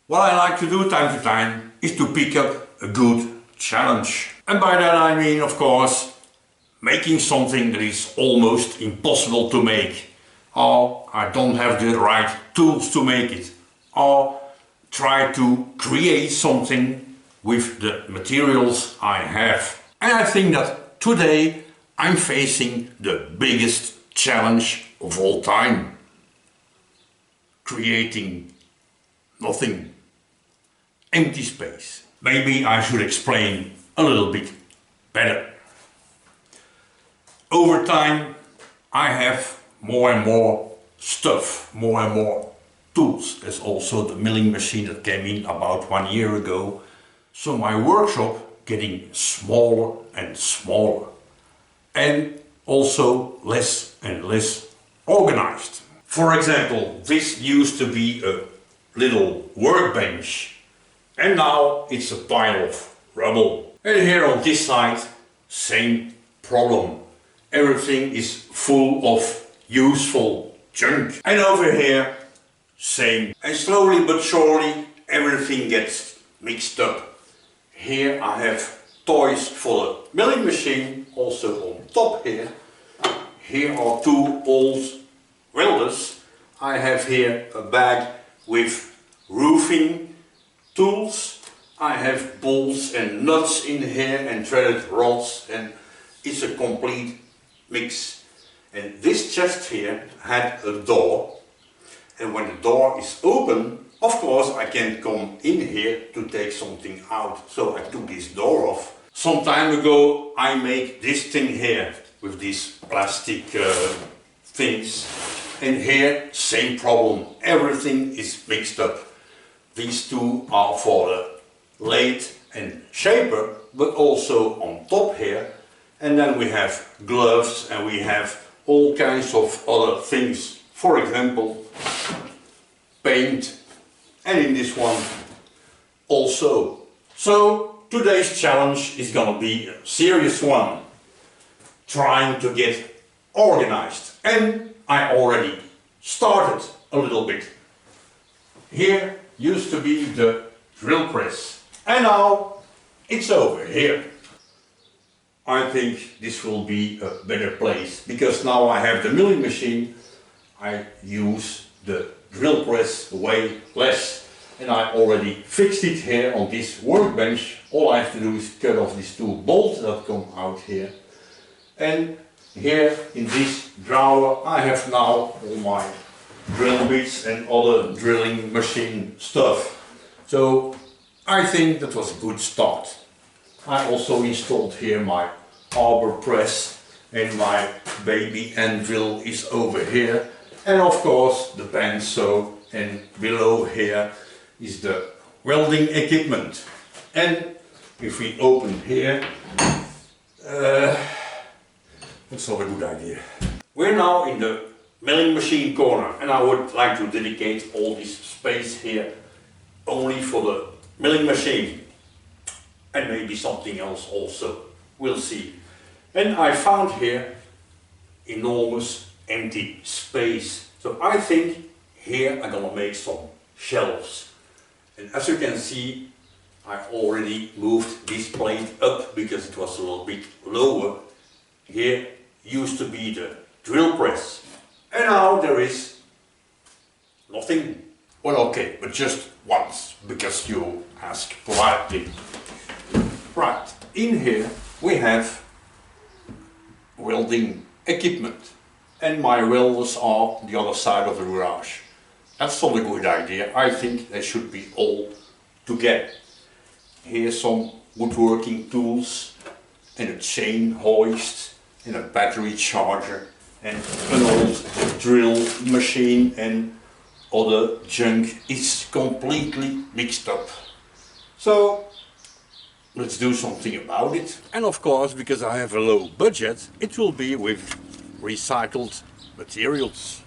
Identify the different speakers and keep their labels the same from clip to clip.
Speaker 1: What I like to do time to time is to pick up a good challenge. And by that I mean, of course, making something that is almost impossible to make, or I don't have the right tools to make it, or try to create something with the materials I have. And I think that today I'm facing the biggest challenge of all time. Creating nothing. Empty space. Maybe I should explain a little bit better. Over time I have more and more stuff, more and more tools. There's also the milling machine that came in about 1 year ago. So my workshop getting smaller and smaller. And also less and less organized. For example, this used to be a little workbench and now it's a pile of rubble. And here on this side, same problem. Everything is full of useful junk. And over here, same. And slowly but surely everything gets mixed up. Here I have toys for the milling machine, also on top here. Here are two old welders. I have here a bag with roofing tools. I have bolts and nuts in here and threaded rods, and it's a complete mix. And this chest here had a door, and when the door is open, of course I can't come in here to take something out, so I took this door off. Some time ago I made this thing here with these plastic things, and here same problem, everything is mixed up. These two are for the lathe and shaper, but also on top here. And then we have gloves and we have all kinds of other things. For example, paint, and in this one also. So today's challenge is gonna be a serious one. Trying to get organized. And I already started a little bit. Here used to be the drill press, and now it's over here. I think this will be a better place, because now I have the milling machine, I use the drill press way less, and I already fixed it here on this workbench. All I have to do is cut off these two bolts that come out here, and here in this drawer I have now all my drill bits and other drilling machine stuff. So I think that was a good start. I also installed here my arbor press, and my baby anvil is over here, and of course the bandsaw, and below here is the welding equipment. And if we open here, that's not a good idea. We're now in the milling machine corner, and I would like to dedicate all this space here only for the milling machine, and maybe something else also, we'll see. And I found here enormous empty space, so I think here I'm gonna make some shelves. And as you can see, I already moved this plate up because it was a little bit lower. Here used to be the drill press, and now there is nothing. Well, okay, but just once, because you ask politely. Right, in here we have welding equipment, and my welders are the other side of the garage. That's not a good idea. I think they should be all together. Here's some woodworking tools, and a chain hoist, and a battery charger, and an old drill machine, and other junk. It's completely mixed up. So let's do something about it. And of course, because I have a low budget, it will be with recycled materials.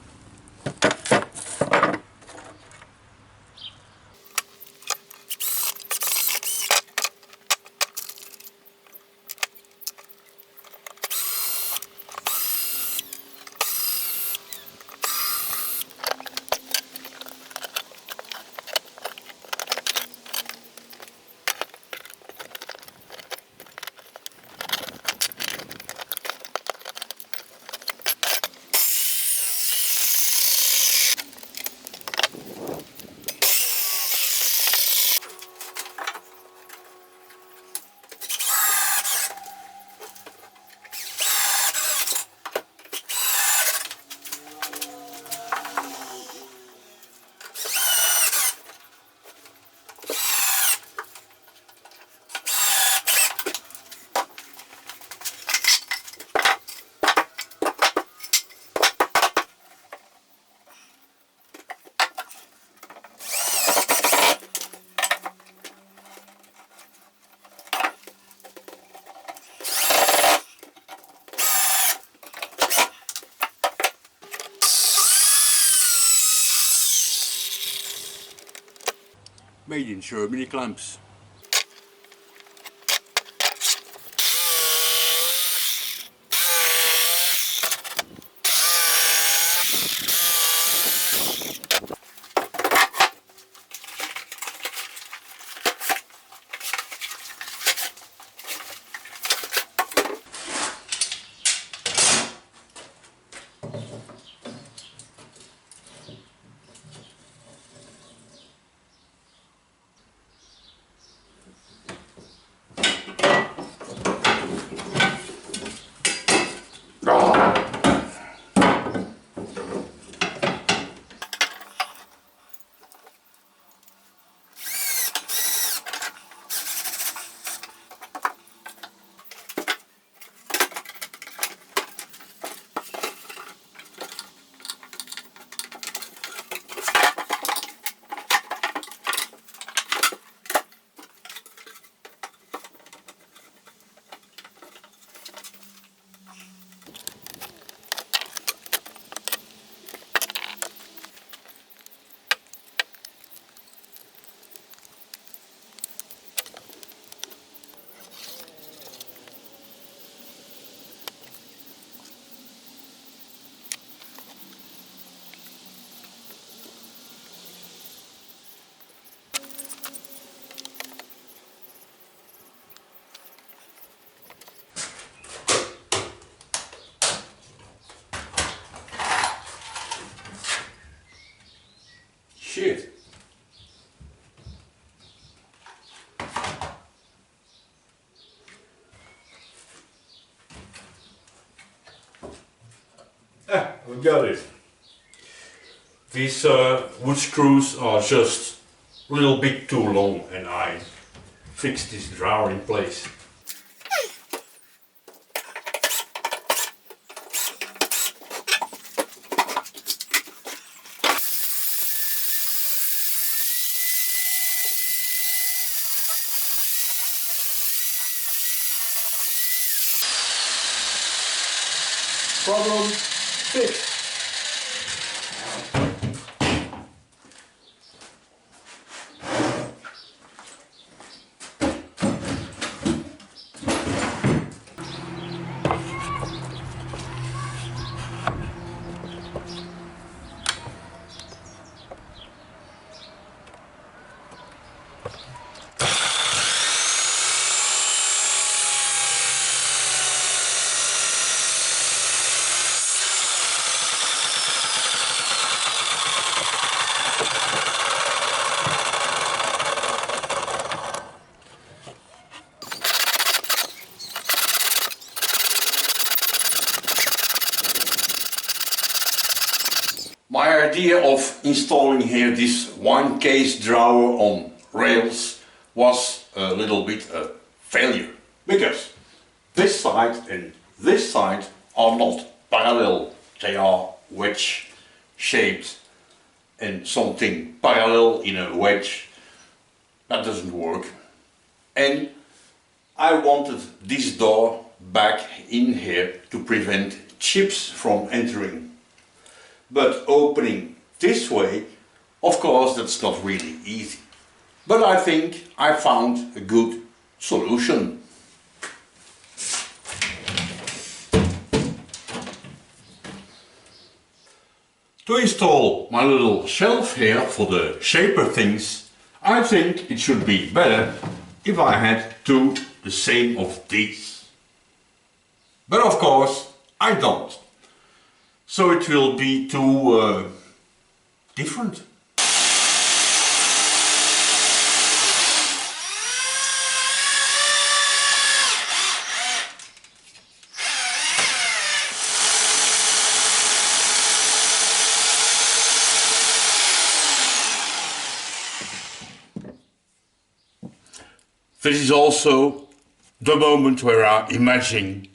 Speaker 1: Made in Germany clamps. Shit. We got it. These wood screws are just a little bit too long and I fixed this drawer in place. Problem fixed. My idea of installing here this wine case drawer on rails was a little bit a failure, because this side and this side are not parallel, they are wedge shaped, and something parallel in a wedge, that doesn't work. And I wanted this door back in here to prevent chips from entering. But opening this way, of course, that's not really easy. But I think I found a good solution. To install my little shelf here for the shaper things, I think it should be better if I had two the same of these. But of course, I don't. So it will be too different. This is also the moment where I imagine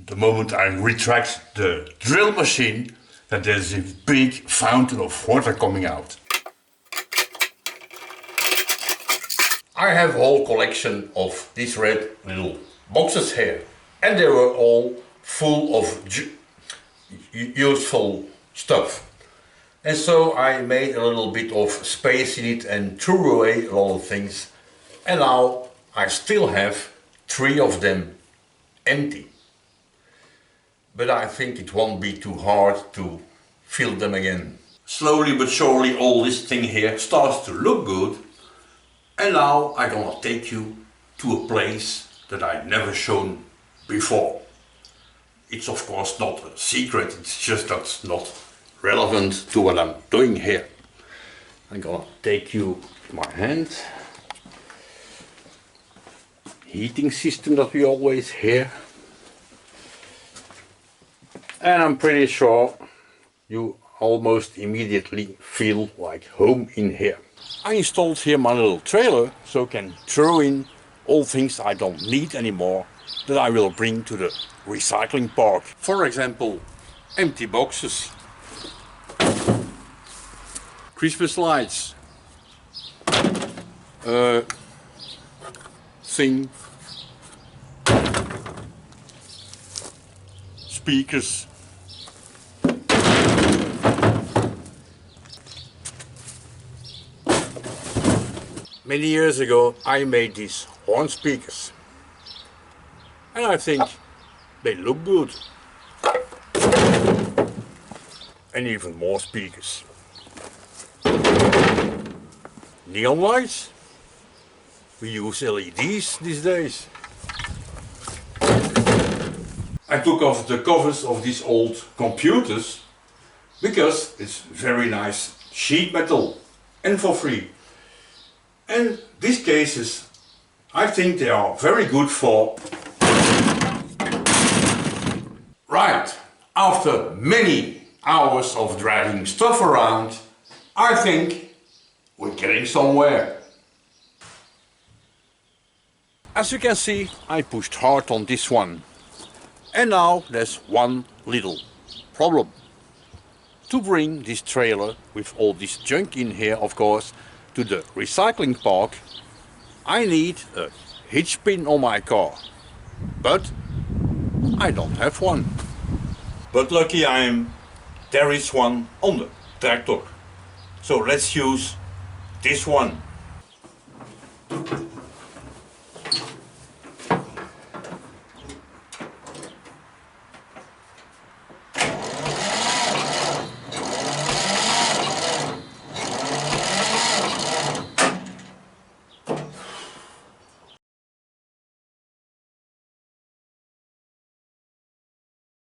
Speaker 1: the moment I retract the drill machine, that there's a big fountain of water coming out. I have a whole collection of these red little boxes here, and they were all full of useful stuff. And so I made a little bit of space in it and threw away a lot of things. And now I still have 3 of them empty. But I think it won't be too hard to fill them again. Slowly but surely all this thing here starts to look good. And now I'm gonna take you to a place that I've never shown before. It's of course not a secret, it's just that's not relevant to what I'm doing here. I'm gonna take you my hand. Heating system that we always hear. And I'm pretty sure you almost immediately feel like home in here. I installed here my little trailer so I can throw in all things I don't need anymore that I will bring to the recycling park. For example, empty boxes, Christmas lights, thing, speakers, many years ago I made these horn speakers and I think they look good. And even more speakers. Neon lights. We use LEDs these days. I took off the covers of these old computers because it's very nice sheet metal and for free. And these cases, I think they are very good for... Right, after many hours of dragging stuff around, I think we're getting somewhere. As you can see, I pushed hard on this one. And now there's one little problem. To bring this trailer with all this junk in here, of course, to the recycling park, I need a hitch pin on my car. But I don't have one. But lucky I am, there is one on the tractor. So let's use this one.